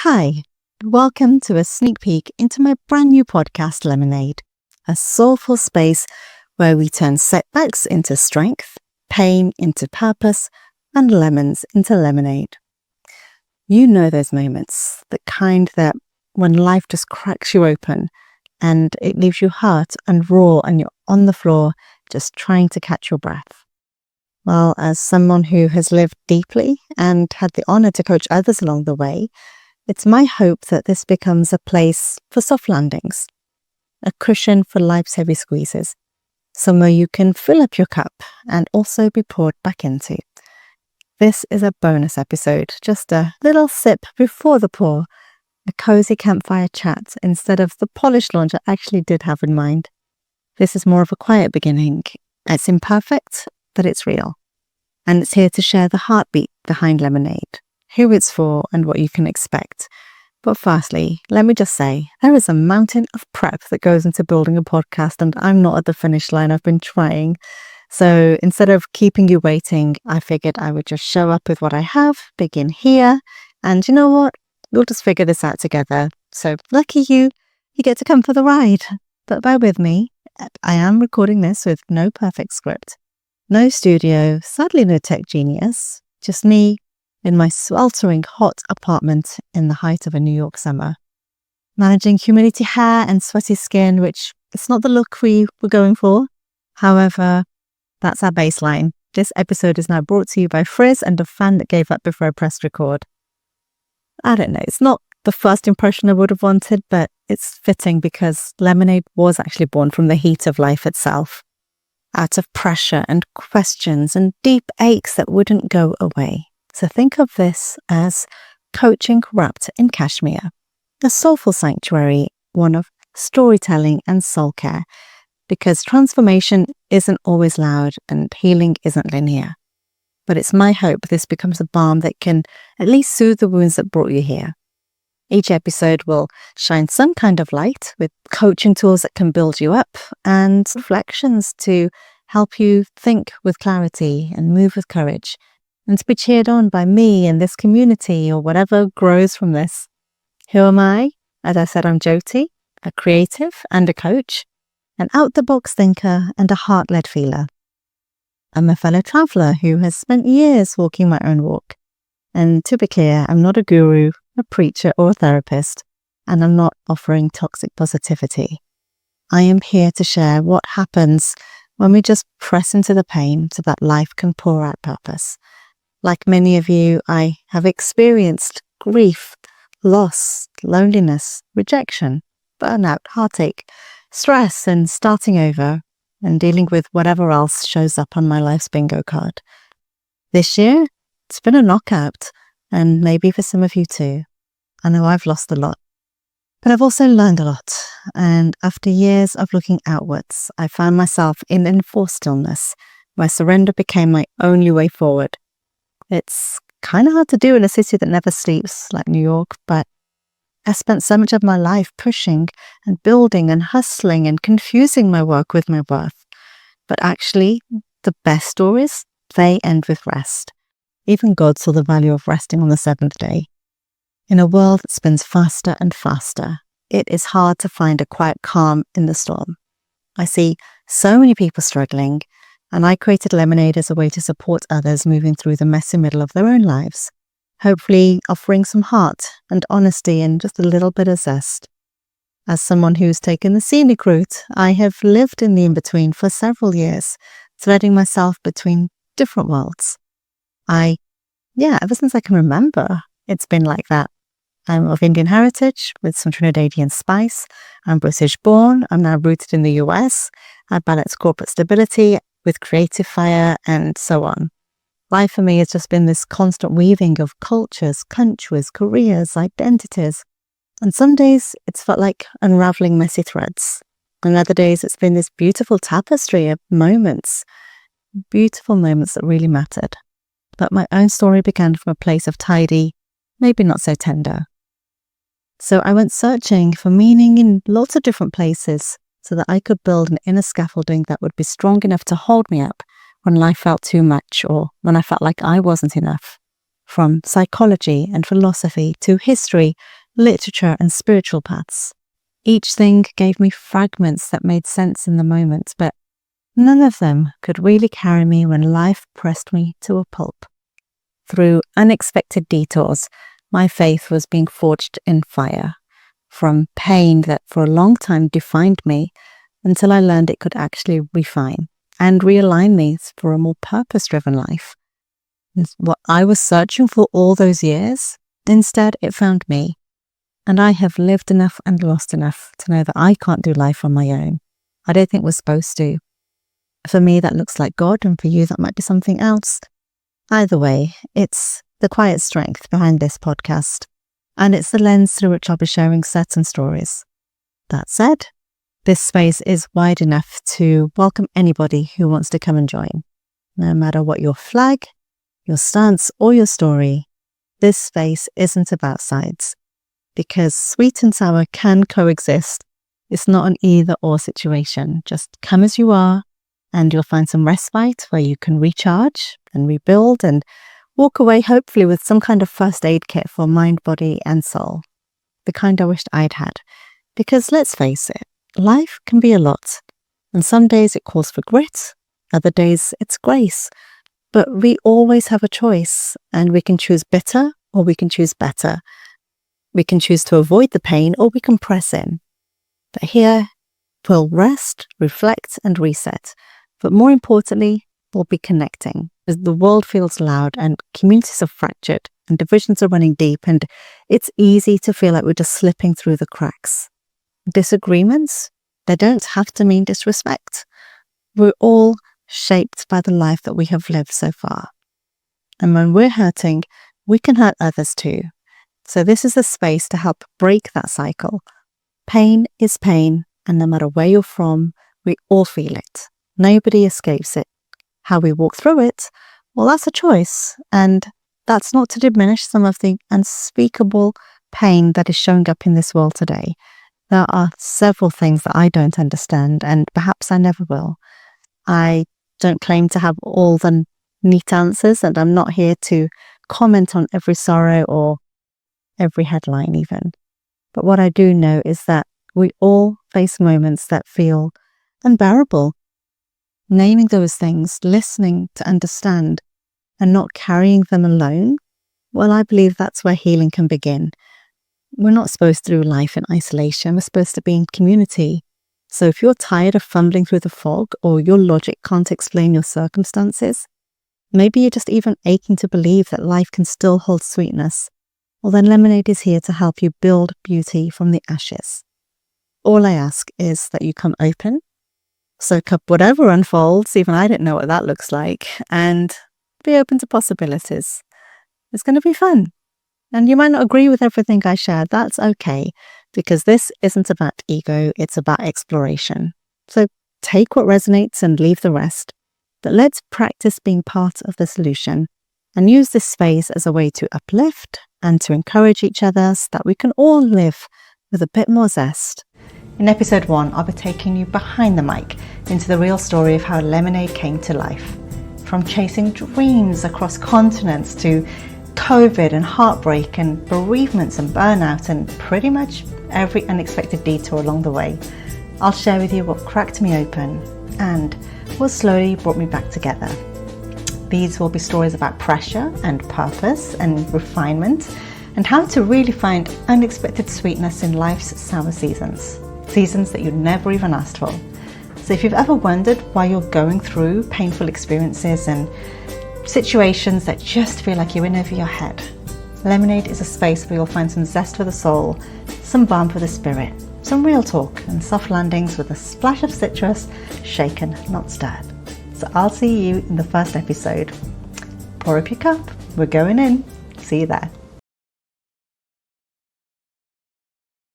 Hi, welcome to a sneak peek into my brand new podcast, LemonAid, a soulful space where we turn setbacks into strength, pain into purpose, and lemons into lemonade. You know those moments, the kind that when life just cracks you open and it leaves you hurt and raw and you're on the floor just trying to catch your breath. Well, as someone who has lived deeply and had the honor to coach others along the way, it's my hope that this becomes a place for soft landings, a cushion for life's heavy squeezes, somewhere you can fill up your cup and also be poured back into. This is a bonus episode, just a little sip before the pour, a cozy campfire chat instead of the polished launch I actually did have in mind. This is more of a quiet beginning. It's imperfect, but it's real. And it's here to share the heartbeat behind LemonAid, who it's for and what you can expect. But firstly, let me just say, there is a mountain of prep that goes into building a podcast and I'm not at the finish line. I've been trying. So instead of keeping you waiting, I figured I would just show up with what I have, begin here, and you know what? We'll just figure this out together. So lucky you get to come for the ride. But bear with me, I am recording this with no perfect script. No studio, sadly no tech genius, just me in my sweltering hot apartment in the height of a New York summer. Managing humidity hair and sweaty skin, which it's not the look we were going for. However, that's our baseline. This episode is now brought to you by Frizz and a fan that gave up before I pressed record. I don't know, it's not the first impression I would have wanted, but it's fitting because LemonAid was actually born from the heat of life itself. Out of pressure and questions and deep aches that wouldn't go away. So think of this as coaching wrapped in Cashmere, a soulful sanctuary, one of storytelling and soul care, because transformation isn't always loud and healing isn't linear. But it's my hope this becomes a balm that can at least soothe the wounds that brought you here. Each episode will shine some kind of light with coaching tools that can build you up and reflections to help you think with clarity and move with courage and to be cheered on by me and this community or whatever grows from this. Who am I? As I said, I'm Joti, a creative and a coach, an out-the-box thinker and a heart-led feeler. I'm a fellow traveler who has spent years walking my own walk. And to be clear, I'm not a guru, a preacher or a therapist, and I'm not offering toxic positivity. I am here to share what happens when we just press into the pain so that life can pour out purpose. Like many of you, I have experienced grief, loss, loneliness, rejection, burnout, heartache, stress, and starting over, and dealing with whatever else shows up on my life's bingo card. This year, it's been a knockout, and maybe for some of you too. I know I've lost a lot, but I've also learned a lot. And after years of looking outwards, I found myself in enforced stillness, where surrender became my only way forward. It's kind of hard to do in a city that never sleeps, like New York, but I spent so much of my life pushing and building and hustling and confusing my work with my worth. But actually, the best stories, they end with rest. Even God saw the value of resting on the seventh day. In a world that spins faster and faster, it is hard to find a quiet calm in the storm. I see so many people struggling, and I created LemonAid as a way to support others moving through the messy middle of their own lives, hopefully offering some heart and honesty and just a little bit of zest. As someone who's taken the scenic route, I have lived in the in-between for several years, threading myself between different worlds. Ever since I can remember, it's been like that. I'm of Indian heritage with some Trinidadian spice. I'm British born. I'm now rooted in the US. I balance corporate stability with creative fire and so on. Life for me has just been this constant weaving of cultures, countries, careers, identities. And some days it's felt like unraveling messy threads. And other days it's been this beautiful tapestry of moments, beautiful moments that really mattered. But my own story began from a place of tidy, maybe not so tender. So I went searching for meaning in lots of different places so that I could build an inner scaffolding that would be strong enough to hold me up when life felt too much or when I felt like I wasn't enough. from psychology and philosophy to history, literature and spiritual paths. Each thing gave me fragments that made sense in the moment, but none of them could really carry me when life pressed me to a pulp. Through unexpected detours, my faith was being forged in fire, from pain that for a long time defined me until I learned it could actually refine and realign me for a more purpose-driven life. What I was searching for all those years, instead it found me. And I have lived enough and lost enough to know that I can't do life on my own. I don't think we're supposed to. For me, that looks like God, and for you, that might be something else. Either way, it's the quiet strength behind this podcast, and it's the lens through which I'll be sharing certain stories. That said, this space is wide enough to welcome anybody who wants to come and join. No matter what your flag, your stance, or your story, this space isn't about sides. Because sweet and sour can coexist. It's not an either-or situation. Just come as you are, and you'll find some respite where you can recharge and rebuild and walk away hopefully with some kind of first aid kit for mind, body, and soul. The kind I wished I'd had. Because let's face it, life can be a lot. And some days it calls for grit, other days it's grace. But we always have a choice, and we can choose bitter or we can choose better. We can choose to avoid the pain or we can press in. But here, we'll rest, reflect and reset. But more importantly, we'll be connecting. As the world feels loud and communities are fractured and divisions are running deep, and it's easy to feel like we're just slipping through the cracks. Disagreements, they don't have to mean disrespect. We're all shaped by the life that we have lived so far. And when we're hurting, we can hurt others too. So this is a space to help break that cycle. Pain is pain, and no matter where you're from, we all feel it. Nobody escapes it. How we walk through it, well, that's a choice. And that's not to diminish some of the unspeakable pain that is showing up in this world today. There are several things that I don't understand, and perhaps I never will. I don't claim to have all the neat answers, and I'm not here to comment on every sorrow or every headline even. But what I do know is that we all face moments that feel unbearable. Naming those things, listening to understand, and not carrying them alone, well, I believe that's where healing can begin. We're not supposed to do life in isolation. We're supposed to be in community. So if you're tired of fumbling through the fog, or your logic can't explain your circumstances, maybe you're just even aching to believe that life can still hold sweetness, well then LemonAid is here to help you build beauty from the ashes. All I ask is that you come open, soak up whatever unfolds, even I don't know what that looks like, and be open to possibilities. It's going to be fun. And you might not agree with everything I shared. That's okay, because this isn't about ego, it's about exploration. So take what resonates and leave the rest. But let's practice being part of the solution and use this space as a way to uplift and to encourage each other so that we can all live with a bit more zest. In episode 1, I'll be taking you behind the mic into the real story of how LemonAid came to life. From chasing dreams across continents to COVID and heartbreak and bereavements and burnout and pretty much every unexpected detour along the way, I'll share with you what cracked me open and what slowly brought me back together. These will be stories about pressure and purpose and refinement and how to really find unexpected sweetness in life's sour seasons that you never even asked for. So if you've ever wondered why you're going through painful experiences and situations that just feel like you're in over your head, LemonAid is a space where you'll find some zest for the soul, some balm for the spirit, some real talk and soft landings with a splash of citrus, shaken, not stirred. So I'll see you in the first episode. Pour up your cup, we're going in. See you there.